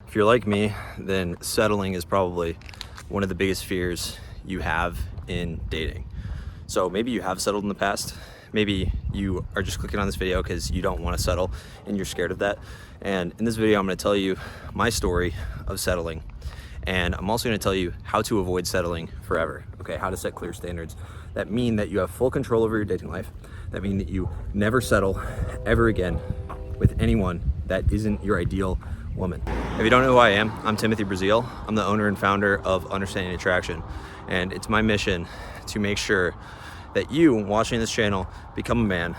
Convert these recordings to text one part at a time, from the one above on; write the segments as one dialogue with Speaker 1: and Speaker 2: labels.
Speaker 1: If you're like me, then settling is probably one of the biggest fears you have in dating. So maybe you have settled in the past. Maybe you are just clicking on this video because you don't want to settle and you're scared of that. And in this video, I'm going to tell you my story of settling. And I'm also going to tell you how to avoid settling forever. Okay, how to set clear standards that mean that you have full control over your dating life. That mean that you never settle ever again with anyone that isn't your ideal woman. If you don't know who I am, I'm Timothy Brazil. I'm the owner and founder of Understanding Attraction. And it's my mission to make sure that you watching this channel become a man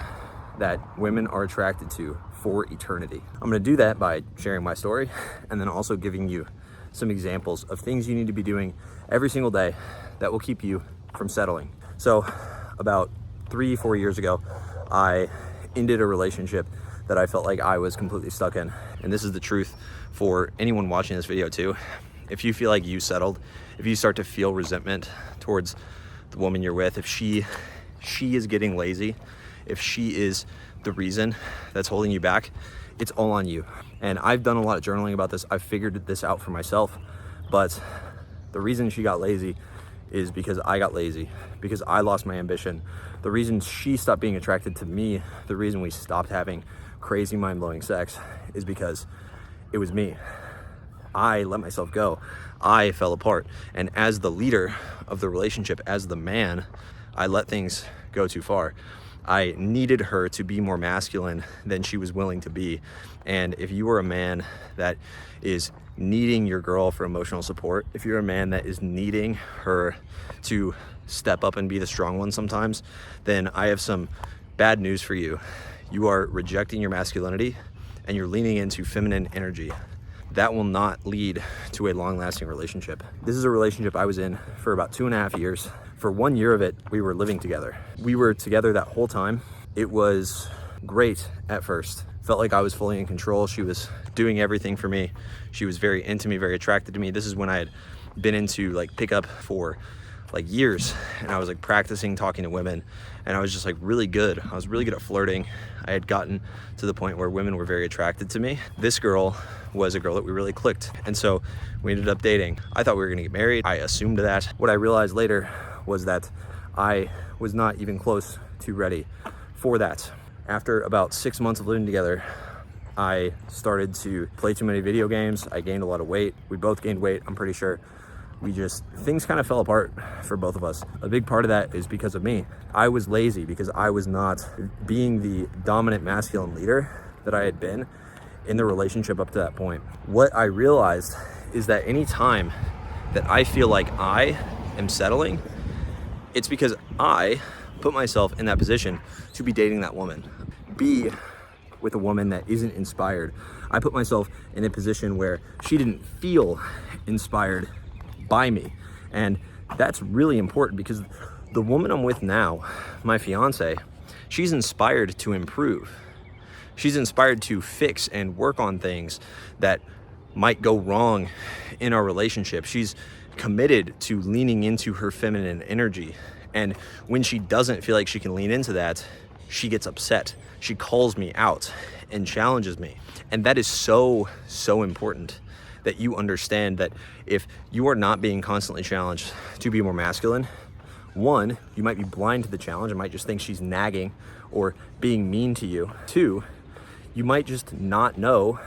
Speaker 1: that women are attracted to for eternity. I'm gonna do that by sharing my story and then also giving you some examples of things you need to be doing every single day that will keep you from settling. So about 3-4 years ago, I ended a relationship that I felt like I was completely stuck in. And this is the truth for anyone watching this video too. If you feel like you settled, if you start to feel resentment towards the woman you're with, if she is getting lazy, if she is the reason that's holding you back, it's all on you. And I've done a lot of journaling about this. I've figured this out for myself, but the reason she got lazy is because I got lazy, because I lost my ambition. The reason she stopped being attracted to me, the reason we stopped having crazy mind-blowing sex is because it was me. I let myself go. I fell apart. And as the leader of the relationship, as the man, I let things go too far. I needed her to be more masculine than she was willing to be. And if you are a man that is needing your girl for emotional support, if you're a man that is needing her to step up and be the strong one sometimes, then I have some bad news for you. You are rejecting your masculinity and you're leaning into feminine energy. That will not lead to a long-lasting relationship. This is a relationship I was in for about 2.5 years. For 1 year of it, we were living together. We were together that whole time. It was great at first. Felt like I was fully in control. She was doing everything for me. She was very into me, very attracted to me. This is when I had been into like pickup for like years, and I was like practicing talking to women, and I was just like really good. I was really good at flirting. I had gotten to the point where women were very attracted to me. This girl was a girl that we really clicked, and so we ended up dating. I thought we were gonna get married. I assumed that. What I realized later was that I was not even close to ready for that. After about 6 months of living together, I started to play too many video games. I gained a lot of weight. We both gained weight, I'm pretty sure. Things kind of fell apart for both of us. A big part of that is because of me. I was lazy because I was not being the dominant masculine leader that I had been in the relationship up to that point. What I realized is that any time that I feel like I am settling, it's because I put myself in that position to be dating that woman, be with a woman that isn't inspired. I put myself in a position where she didn't feel inspired by me. And that's really important because the woman I'm with now, my fiance, she's inspired to improve. She's inspired to fix and work on things that might go wrong in our relationship. She's committed to leaning into her feminine energy. And when she doesn't feel like she can lean into that, she gets upset. She calls me out and challenges me. And that is so important that you understand that if you are not being constantly challenged to be more masculine, one, you might be blind to the challenge and might just think she's nagging or being mean to you. Two, you might just not know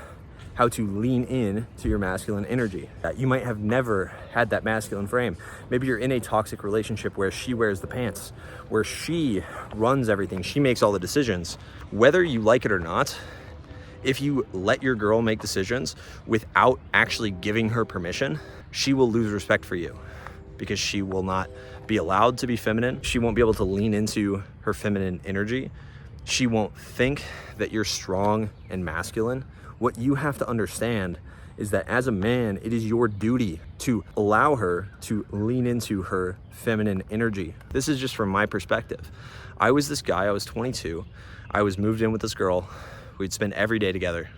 Speaker 1: how to lean in to your masculine energy. You might have never had that masculine frame. Maybe you're in a toxic relationship where she wears the pants, where she runs everything, she makes all the decisions. Whether you like it or not, if you let your girl make decisions without actually giving her permission, she will lose respect for you because she will not be allowed to be feminine. She won't be able to lean into her feminine energy. She won't think that you're strong and masculine. What you have to understand is that as a man, it is your duty to allow her to lean into her feminine energy. This is just from my perspective. I was this guy, I was 22. I was moved in with this girl. We'd spend every day together.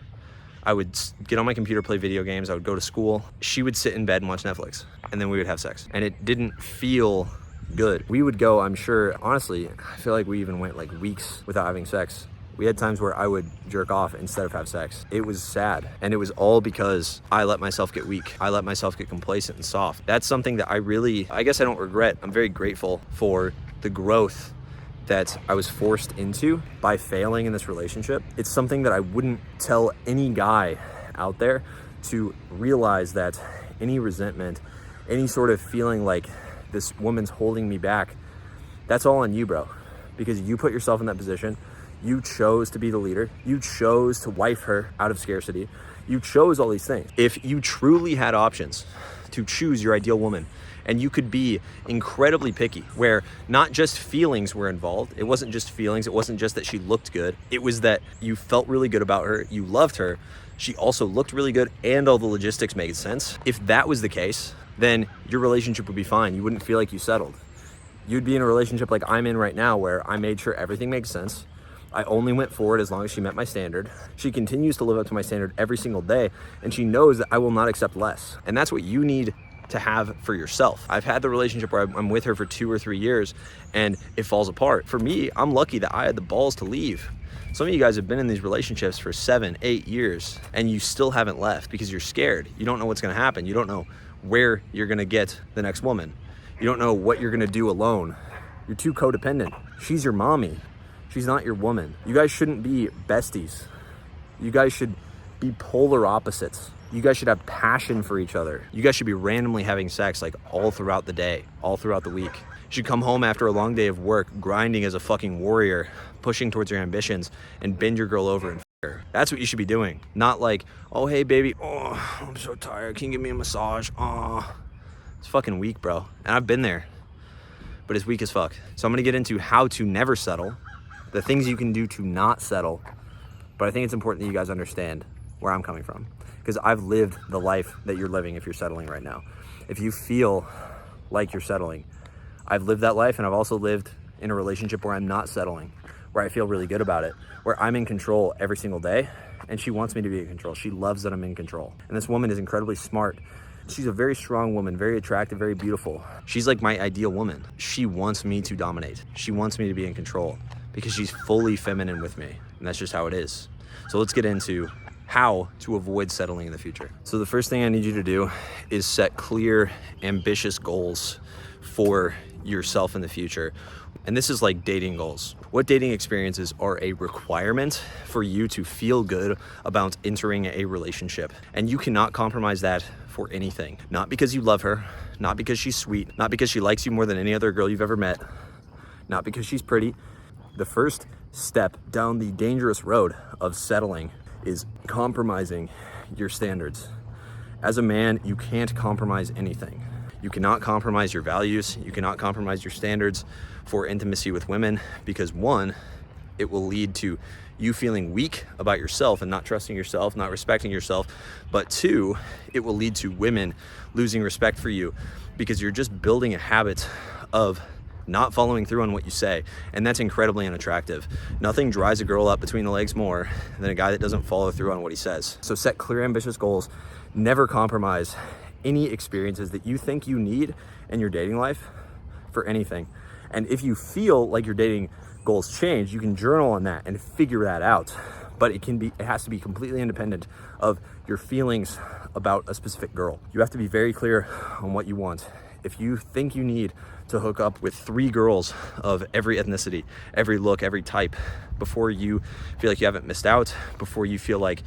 Speaker 1: I would get on my computer, play video games. I would go to school. She would sit in bed and watch Netflix, and then we would have sex. And it didn't feel good. We would go, I'm sure, honestly, I feel like we even went like weeks without having sex. We had times where I would jerk off instead of have sex. It was sad. And it was all because I let myself get weak. I let myself get complacent and soft. That's something that I guess I don't regret. I'm very grateful for the growth that I was forced into by failing in this relationship. It's something that I wouldn't tell any guy out there, to realize that any resentment, any sort of feeling like this woman's holding me back, that's all on you, bro. Because you put yourself in that position. You chose to be the leader. You chose to wife her out of scarcity. You chose all these things. If you truly had options to choose your ideal woman, and you could be incredibly picky, where not just feelings were involved. It wasn't just feelings. It wasn't just that she looked good. It was that you felt really good about her. You loved her. She also looked really good, and all the logistics made sense. If that was the case, then your relationship would be fine. You wouldn't feel like you settled. You'd be in a relationship like I'm in right now, where I made sure everything makes sense. I only went forward as long as she met my standard. She continues to live up to my standard every single day, and she knows that I will not accept less. And that's what you need to have for yourself. I've had the relationship where I'm with her for 2 or 3 years and it falls apart. For me, I'm lucky that I had the balls to leave. Some of you guys have been in these relationships for 7, 8 years and you still haven't left because you're scared. You don't know what's gonna happen. You don't know where you're gonna get the next woman. You don't know what you're gonna do alone. You're too codependent. She's your mommy. She's not your woman. You guys shouldn't be besties. You guys should be polar opposites. You guys should have passion for each other. You guys should be randomly having sex like all throughout the day, all throughout the week. You should come home after a long day of work, grinding as a fucking warrior, pushing towards your ambitions, and bend your girl over and f her. That's what you should be doing. Not like, oh, hey, baby, oh, I'm so tired. Can you give me a massage? Oh, it's fucking weak, bro. And I've been there, but it's weak as fuck. So I'm gonna get into how to never settle, the things you can do to not settle. But I think it's important that you guys understand where I'm coming from, because I've lived the life that you're living if you're settling right now. If you feel like you're settling, I've lived that life, and I've also lived in a relationship where I'm not settling, where I feel really good about it, where I'm in control every single day, and she wants me to be in control. She loves that I'm in control. And this woman is incredibly smart. She's a very strong woman, very attractive, very beautiful. She's like my ideal woman. She wants me to dominate. She wants me to be in control because she's fully feminine with me, and that's just how it is. So let's get into how to avoid settling in the future. So the first thing I need you to do is set clear, ambitious goals for yourself in the future. And this is like dating goals. What dating experiences are a requirement for you to feel good about entering a relationship? And you cannot compromise that for anything. Not because you love her, not because she's sweet, not because she likes you more than any other girl you've ever met, not because she's pretty. The first step down the dangerous road of settling is compromising your standards. As a man, you can't compromise anything. You cannot compromise your values. You cannot compromise your standards for intimacy with women because, one, it will lead to you feeling weak about yourself and not trusting yourself, not respecting yourself. But two, it will lead to women losing respect for you because you're just building a habit of not following through on what you say, and that's incredibly unattractive. Nothing dries a girl up between the legs more than a guy that doesn't follow through on what he says. So set clear, ambitious goals. Never compromise any experiences that you think you need in your dating life for anything. And if you feel like your dating goals change, you can journal on that and figure that out. But it has to be completely independent of your feelings about a specific girl. You have to be very clear on what you want. If you think you need to hook up with 3 girls of every ethnicity, every look, every type, before you feel like you haven't missed out, before you feel like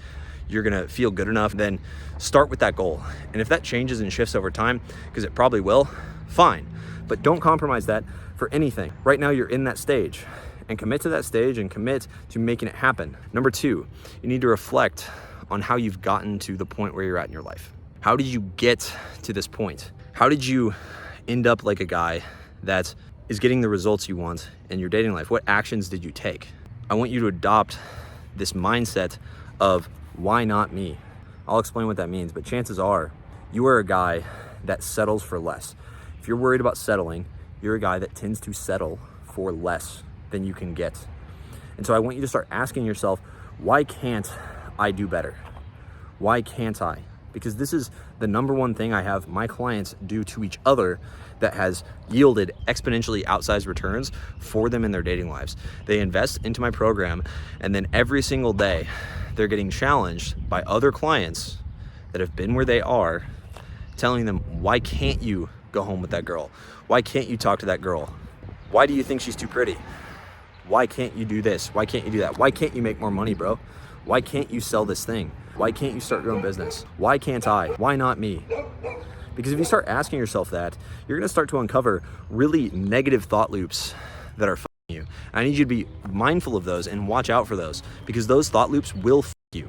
Speaker 1: you're gonna feel good enough, then start with that goal. And if that changes and shifts over time, because it probably will, fine. But don't compromise that for anything. Right now you're in that stage, and commit to that stage and commit to making it happen. Number 2, you need to reflect on how you've gotten to the point where you're at in your life. How did you get to this point? How did you end up like a guy that is getting the results you want in your dating life? What actions did you take? I want you to adopt this mindset of why not me? I'll explain what that means, but chances are you are a guy that settles for less. If you're worried about settling, you're a guy that tends to settle for less than you can get. And so I want you to start asking yourself, why can't I do better? Why can't I? because this is the number one thing I have my clients do to each other that has yielded exponentially outsized returns for them in their dating lives. They invest into my program, and then every single day they're getting challenged by other clients that have been where they are, telling them, why can't you go home with that girl? Why can't you talk to that girl? Why do you think she's too pretty? Why can't you do this? Why can't you do that? Why can't you make more money, bro? Why can't you sell this thing? Why can't you start your own business? Why can't I? Why not me? Because if you start asking yourself that, you're gonna start to uncover really negative thought loops that are f***ing you. And I need you to be mindful of those and watch out for those, because those thought loops will f*** you.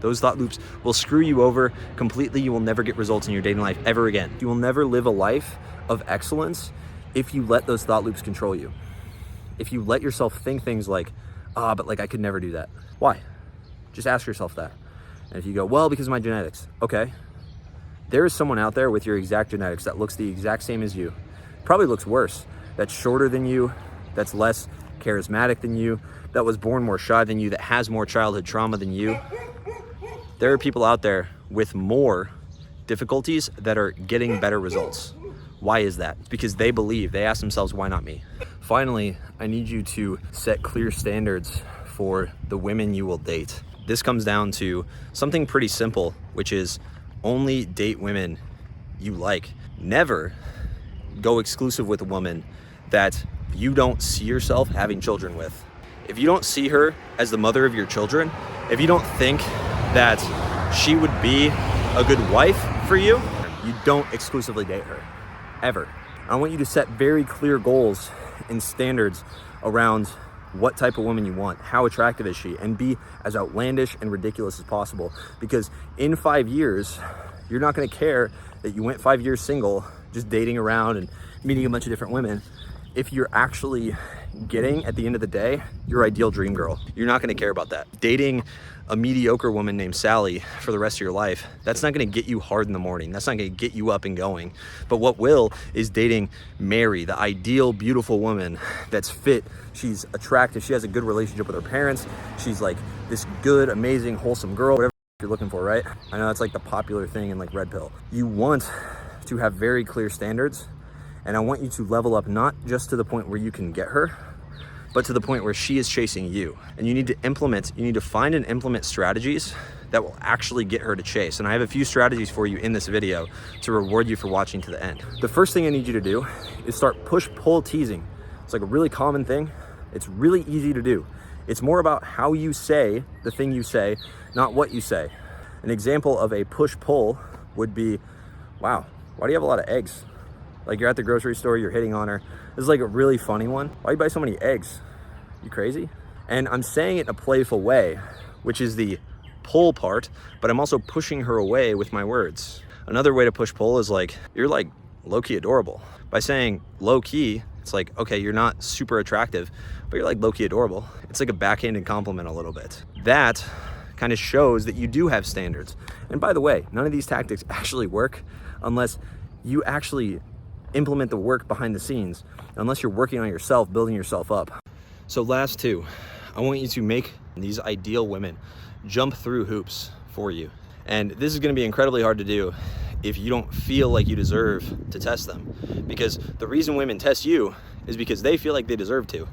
Speaker 1: Those thought loops will screw you over completely. You will never get results in your dating life ever again. You will never live a life of excellence if you let those thought loops control you. If you let yourself think things like, but like I could never do that. Why? Just ask yourself that. And if you go, well, because of my genetics, okay. There is someone out there with your exact genetics that looks the exact same as you. Probably looks worse. That's shorter than you, that's less charismatic than you, that was born more shy than you, that has more childhood trauma than you. There are people out there with more difficulties that are getting better results. Why is that? Because they believe, they ask themselves, why not me? Finally, I need you to set clear standards for the women you will date. This comes down to something pretty simple, which is only date women you like. Never go exclusive with a woman that you don't see yourself having children with. If you don't see her as the mother of your children, if you don't think that she would be a good wife for you, you don't exclusively date her, ever. I want you to set very clear goals and standards around what type of woman you want, how attractive is she, and be as outlandish and ridiculous as possible. Because in 5 years, you're not gonna care that you went 5 years single, just dating around and meeting a bunch of different women, if you're actually getting, at the end of the day, your ideal dream girl. You're not gonna care about that. Dating a mediocre woman named Sally for the rest of your life, that's not gonna get you hard in the morning. That's not gonna get you up and going. But what will is dating Mary, the ideal, beautiful woman that's fit, she's attractive, she has a good relationship with her parents, she's like this good, amazing, wholesome girl, whatever you're looking for, right? I know that's like the popular thing in like Red Pill. You want to have very clear standards, and I want you to level up not just to the point where you can get her, but to the point where she is chasing you. And you need to find and implement strategies that will actually get her to chase. And I have a few strategies for you in this video to reward you for watching to the end. The first thing I need you to do is start push-pull teasing. It's like a really common thing. It's really easy to do. It's more about how you say the thing you say, not what you say. An example of a push-pull would be, wow, why do you have a lot of eggs? Like you're at the grocery store, you're hitting on her. This is like a really funny one. Why do you buy so many eggs? You crazy? And I'm saying it in a playful way, which is the pull part, but I'm also pushing her away with my words. Another way to push pull is like, you're like low-key adorable. By saying low-key, it's like, okay, you're not super attractive, but you're like low-key adorable. It's like a backhanded compliment a little bit. That kind of shows that you do have standards. And by the way, none of these tactics actually work unless you actually implement the work behind the scenes, unless you're working on yourself, building yourself up. So last two, I want you to make these ideal women jump through hoops for you. And this is gonna be incredibly hard to do if you don't feel like you deserve to test them. Because the reason women test you is because they feel like they deserve to.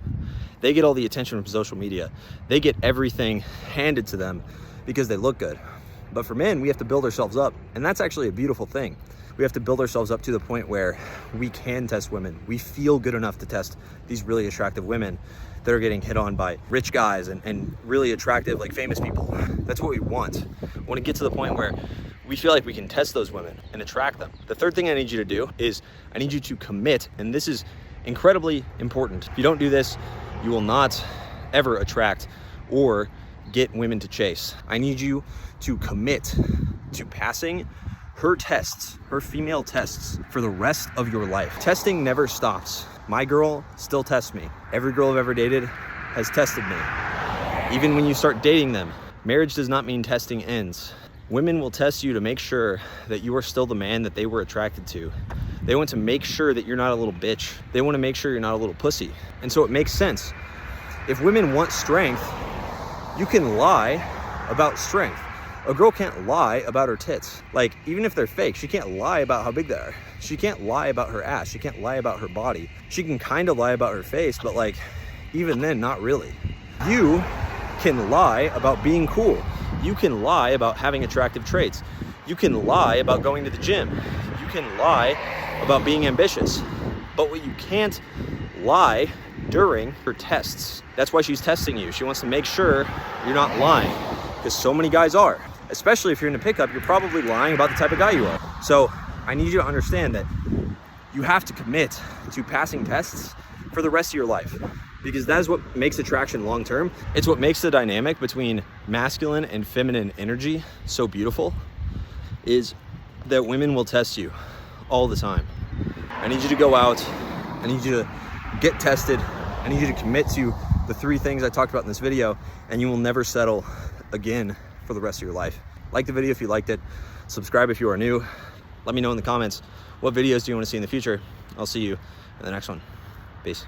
Speaker 1: They get all the attention from social media. They get everything handed to them because they look good. But for men, we have to build ourselves up. And that's actually a beautiful thing. We have to build ourselves up to the point where we can test women. We feel good enough to test these really attractive women that are getting hit on by rich guys and really attractive, like famous people. That's what we want. We want to get to the point where we feel like we can test those women and attract them. The third thing I need you to do is I need you to commit, and this is incredibly important. If you don't do this, you will not ever attract or get women to chase. I need you to commit to passing her tests, her female tests, for the rest of your life. Testing never stops. My girl still tests me. Every girl I've ever dated has tested me. Even when you start dating them, marriage does not mean testing ends. Women will test you to make sure that you are still the man that they were attracted to. They want to make sure that you're not a little bitch. They want to make sure you're not a little pussy. And so it makes sense. If women want strength, you can lie about strength. A girl can't lie about her tits. Like, even if they're fake, she can't lie about how big they are. She can't lie about her ass. She can't lie about her body. She can kind of lie about her face, but like, even then, not really. You can lie about being cool. You can lie about having attractive traits. You can lie about going to the gym. You can lie about being ambitious. But what you can't lie during her tests. That's why she's testing you. She wants to make sure you're not lying, because so many guys are. Especially if you're in a pickup, you're probably lying about the type of guy you are. So I need you to understand that you have to commit to passing tests for the rest of your life, because that is what makes attraction long-term. It's what makes the dynamic between masculine and feminine energy so beautiful, is that women will test you all the time. I need you to go out. I need you to get tested. I need you to commit to the 3 things I talked about in this video, and you will never settle again for the rest of your life. Like the video if you liked it. Subscribe if you are new. Let me know in the comments what videos do you want to see in the future. I'll see you in the next one. Peace.